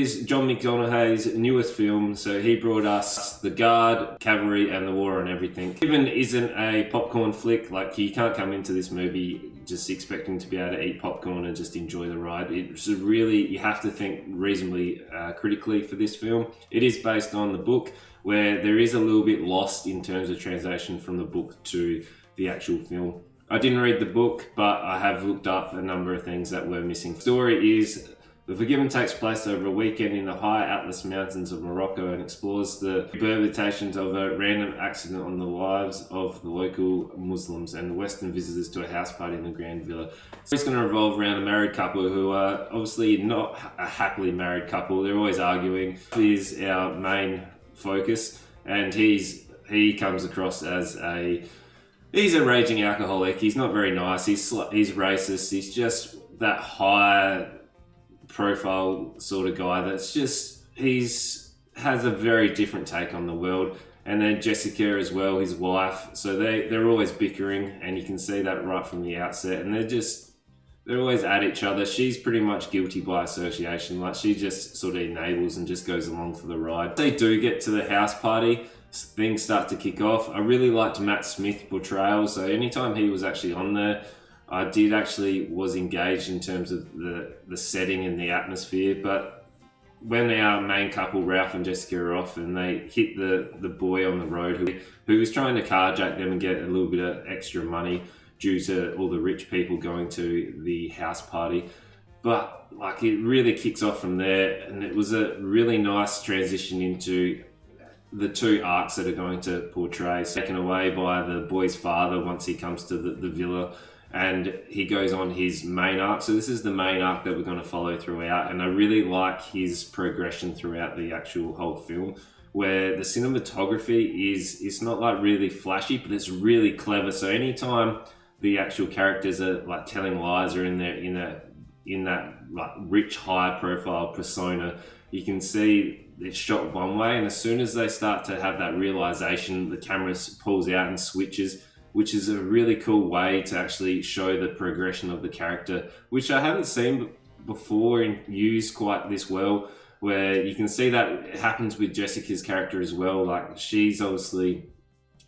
is John McDonough's newest film, so he brought us The Guard, Cavalry and The War on Everything. Given isn't a popcorn flick, like you can't come into this movie just expecting to be able to eat popcorn and just enjoy the ride. It's really, you have to think reasonably critically for this film. It is based on the book, where there is a little bit lost in terms of translation from the book to the actual film. I didn't read the book, but I have looked up a number of things that were missing. The story is The Forgiven takes place over a weekend in the high Atlas Mountains of Morocco and explores the reverberations of a random accident on the lives of the local Muslims and Western visitors to a house party in the Grand Villa. So it's going to revolve around a married couple who are obviously not a happily married couple. They're always arguing. He is our main focus, and he comes across as he's a raging alcoholic. He's not very nice. He's racist. He's just that high profile sort of guy that's just, has a very different take on the world. And then Jessica as well, his wife. So they're always bickering, and you can see that right from the outset. And they're always at each other. She's pretty much guilty by association. Like, she just sort of enables and just goes along for the ride. They do get to the house party, things start to kick off. I really liked Matt Smith's portrayal. So anytime he was actually on there, I was engaged in terms of the setting and the atmosphere. But when our main couple, Ralph and Jessica, are off and they hit the boy on the road who was trying to carjack them and get a little bit of extra money due to all the rich people going to the house party. But like, it really kicks off from there, and it was a really nice transition into the two arcs that are going to portray. Taken away by the boy's father once he comes to the villa, and he goes on his main arc. So this is the main arc that we're going to follow throughout, and I really like his progression throughout the actual whole film, where the cinematography it's not like really flashy, but it's really clever. So anytime the actual characters are like telling lies or in that like rich high profile persona, you can see it's shot one way, and as soon as they start to have that realization, the camera pulls out and switches, which is a really cool way to actually show the progression of the character, which I haven't seen before and used quite this well, where you can see that it happens with Jessica's character as well. Like, she's obviously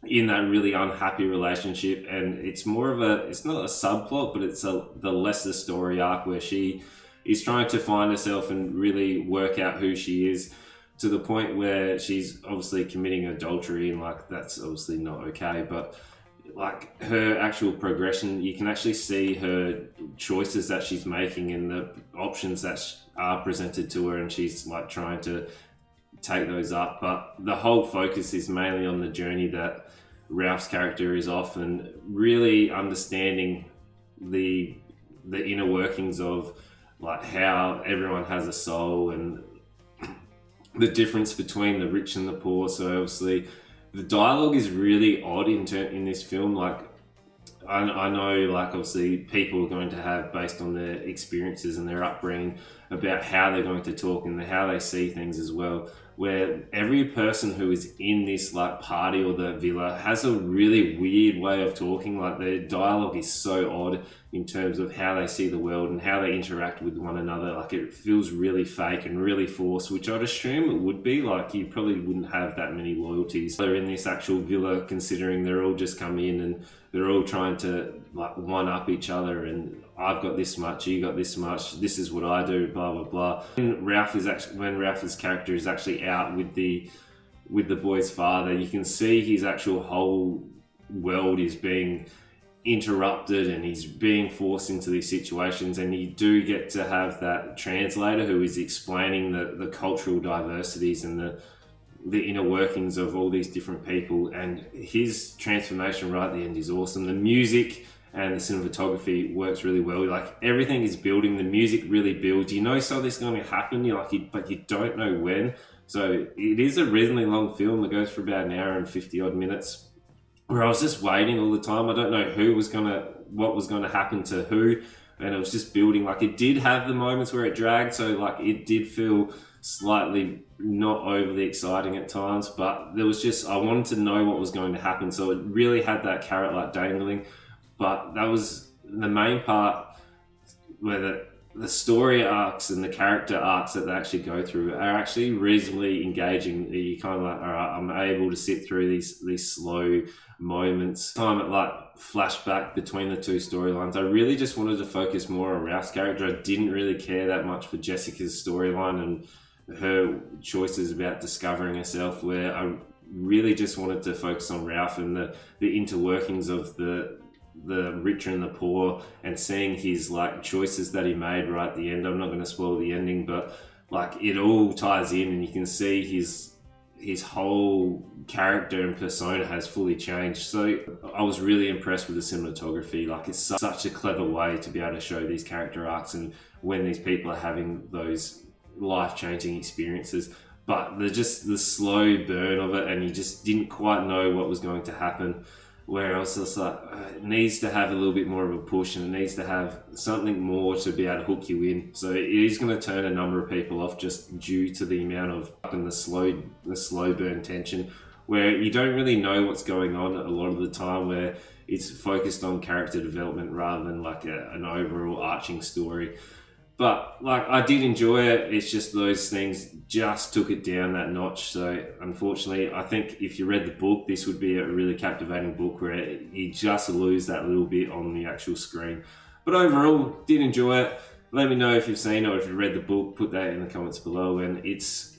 in that really unhappy relationship, and it's more of it's not a subplot, but it's the lesser story arc where she is trying to find herself and really work out who she is, to the point where she's obviously committing adultery, and like, that's obviously not okay. But like, her actual progression, you can actually see her choices that she's making and the options that are presented to her, and she's like trying to take those up. But the whole focus is mainly on the journey that Ralph's character is off, and really understanding the inner workings of like how everyone has a soul and the difference between the rich and the poor. So obviously the dialogue is really odd in this film. Like, I know, like, obviously people are going to have, based on their experiences and their upbringing, about how they're going to talk and how they see things as well, where every person who is in this like party or the villa has a really weird way of talking. Like, their dialogue is so odd in terms of how they see the world and how they interact with one another. Like, it feels really fake and really forced, which I'd assume it would be. Like, you probably wouldn't have that many loyalties. They're in this actual villa, considering they're all just come in and they're all trying to like one up each other, and I've got this much, you got this much, this is what I do, blah blah blah. When Ralph's character is actually out with the boy's father, you can see his actual whole world is being interrupted, and he's being forced into these situations, and you do get to have that translator who is explaining the cultural diversities and the inner workings of all these different people. And his transformation right at the end is awesome. The music and the cinematography works really well. Like, everything is building, the music really builds. You know something's going to happen, but you don't know when. So it is a reasonably long film. It goes for about an hour and 50 odd minutes, where I was just waiting all the time. I don't know what was going to happen to who, and it was just building. Like, it did have the moments where it dragged, so like it did feel slightly not overly exciting at times, but there was just, I wanted to know what was going to happen, so it really had that carrot like dangling. But that was the main part, where the story arcs and the character arcs that they actually go through are actually reasonably engaging. You kind of like, all right, I'm able to sit through these slow moments. Time at like flashback between the two storylines. I really just wanted to focus more on Ralph's character. I didn't really care that much for Jessica's storyline and her choices about discovering herself, where I really just wanted to focus on Ralph and the interworkings of the richer and the poor, and seeing his like choices that he made right at the end. I'm not going to spoil the ending, but like it all ties in, and you can see his whole character and persona has fully changed. So I was really impressed with the cinematography. Like it's such a clever way to be able to show these character arcs and when these people are having those life-changing experiences, but the slow burn of it, and you just didn't quite know what was going to happen. Where I was just like, it needs to have a little bit more of a push, and it needs to have something more to be able to hook you in. So it is going to turn a number of people off just due to the amount of and the slow burn tension, where you don't really know what's going on a lot of the time, where it's focused on character development rather than like an overall arching story. But like I did enjoy it. It's just those things just took it down that notch. So unfortunately, I think if you read the book, this would be a really captivating book where you just lose that little bit on the actual screen. But overall, did enjoy it. Let me know if you've seen it or if you've read the book. Put that in the comments below. And it's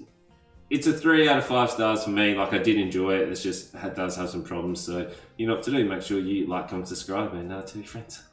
a 3 out of 5 stars for me. Like I did enjoy it. It's just it does have some problems. So you know what to do. Make sure you like, comment, subscribe, and tell your friends.